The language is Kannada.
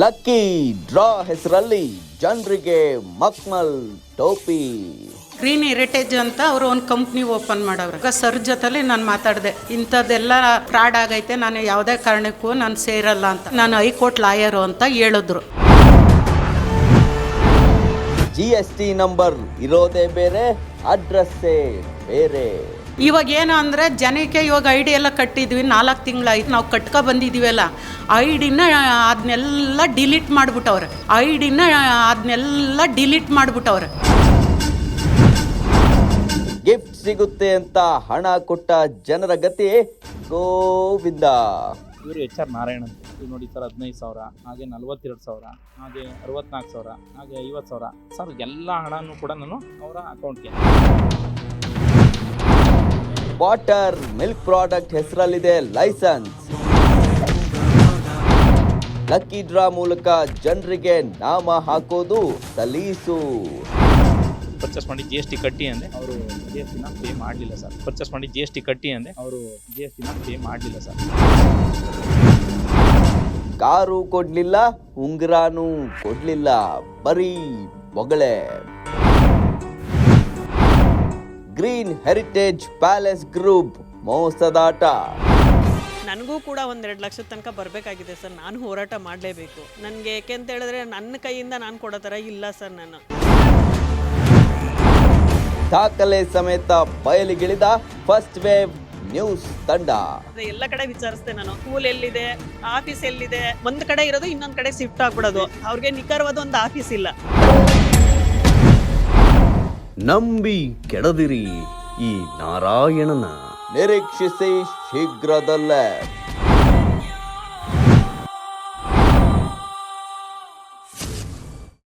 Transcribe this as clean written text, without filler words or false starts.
ಲಕ್ಕಿ ಡ್ರಾ ಹೆಸರಲ್ಲಿ ಜನರಿಗೆ ಮಕ್ಮಲ್ ಟೋಪಿ. ಗ್ರೀನ್ ಹೆರಿಟೇಜ್ ಅಂತ ಅವರು ಒಂದು ಕಂಪ್ನಿ ಓಪನ್ ಮಾಡವ್ರೆ. ಸರ್ ಜೊತೆಲಿ ನಾನು ಮಾತಾಡಿದೆ, ಇಂಥದ್ದೆಲ್ಲ ಫ್ರಾಡ್ ಆಗೈತೆ, ನಾನು ಯಾವುದೇ ಕಾರಣಕ್ಕೂ ನಾನು ಸೇರಲ್ಲ ಅಂತ. ನಾನು ಹೈಕೋರ್ಟ್ ಲಾಯರು ಅಂತ ಹೇಳಿದ್ರು. GST ನಂಬರ್ ಇರೋದೇ ಬೇರೆ, ಅಡ್ರೆಸ್ಸೇ ಬೇರೆ. ಇವಾಗ ಏನು ಅಂದರೆ ಜನಕ್ಕೆ ಇವಾಗ ಐಡಿ ಎಲ್ಲ ಕಟ್ಟಿದ್ವಿ, 4 ತಿಂಗಳಾಯ್ತು ನಾವು ಕಟ್ಕೊ ಬಂದಿದ್ದೀವಲ್ಲ, ಐಡಿನ ಅದನ್ನೆಲ್ಲ ಡಿಲೀಟ್ ಮಾಡಿಬಿಟ್ಟವ್ರೆ. ಗಿಫ್ಟ್ ಸಿಗುತ್ತೆ ಅಂತ ಹಣ ಕೊಟ್ಟ ಜನರ ಗತಿ ಗೋವಿಂದ. ಇವರು HR ನಾರಾಯಣ್ ಅಂತ. ಇವ್ರು ನೋಡಿ ಸರ್ 15,000, ಹಾಗೆ 42,000, ಹಾಗೆ 64,000, ಹಾಗೆ 50,000 ಸರ್, ಎಲ್ಲ ಹಣನೂ ಕೂಡ ನಾನು ಅವರ ಅಕೌಂಟ್ಗೆ. ವಾಟರ್ ಮಿಲ್ಕ್ ಪ್ರಾಡಕ್ಟ್ ಹೆಸರಲ್ಲಿದೆ ಲೈಸೆನ್ಸ್. ಲಕ್ಕಿ ಡ್ರಾ ಮೂಲಕ ಜನರಿಗೆ ನಾಮ ಹಾಕೋದು ಸಲೀಸು. ಪರ್ಚೇಸ್ ಮಾಡಿ GST ಕಟ್ಟಿ ಅಂದೆ, ಅವರು GSTನ ಪೇ ಮಾಡಲಿಲ್ಲ ಸರ್. ಪರ್ಚೇಸ್ ಮಾಡಿ GST ಕಟ್ಟಿ ಅಂದೆ, ಅವರು GSTನ ಪೇ ಮಾಡಲಿಲ್ಲ ಸರ್. ಕಾರು ಕೊಡ್ಲಿಲ್ಲ, ಉಂಗುರಾನು ಕೊಡ್ಲಿಲ್ಲ, ಬರೀ ಬೊಗಳೆ. ಗ್ರೀನ್ ಹೆರಿಟೇಜ್ ಪ್ಯಾಲೇಸ್ ಗ್ರೂಪ್ ಮೋಸದಾಟ. ನನಗೂ ಕೂಡ 1-2 ಲಕ್ಷದ ತನಕ ಬರಬೇಕಾಗಿದೆ ಸರ್. ನಾನು ಹೋರಾಟ ಮಾಡಲೇಬೇಕು. ನನಗೆ ಏಕೆ ಅಂತ ಹೇಳಿದ್ರೆ ನನ್ನ ಕೈಯಿಂದ ನಾನು ಕೊಡೋ ಥರ ಇಲ್ಲ ಸರ್. ನಾನು ದಾಖಲೆ ಸಮೇತ ಬಯಲಿಗಿಳಿದ ಫಸ್ಟ್ ವೇವ್ ನ್ಯೂಸ್ ತಂಡ. ಎಲ್ಲ ಕಡೆ ವಿಚಾರಿಸ್ದೆ ನಾನು, ಸ್ಕೂಲ್ ಎಲ್ಲಿದೆ, ಆಫೀಸ್ ಎಲ್ಲಿದೆ, ಒಂದು ಕಡೆ ಇರೋದು ಇನ್ನೊಂದು ಕಡೆ ಶಿಫ್ಟ್ ಆಗ್ಬಿಡೋದು. ಅವ್ರಿಗೆ ನಿಖರವಾದ ಒಂದು ಆಫೀಸ್ ಇಲ್ಲ. ನಂಬಿ ಕೆಡದಿರಿ ಈ ನಾರಾಯಣನ. ನಿರೀಕ್ಷಿಸಿ ಶೀಘ್ರದಲ್ಲೇ.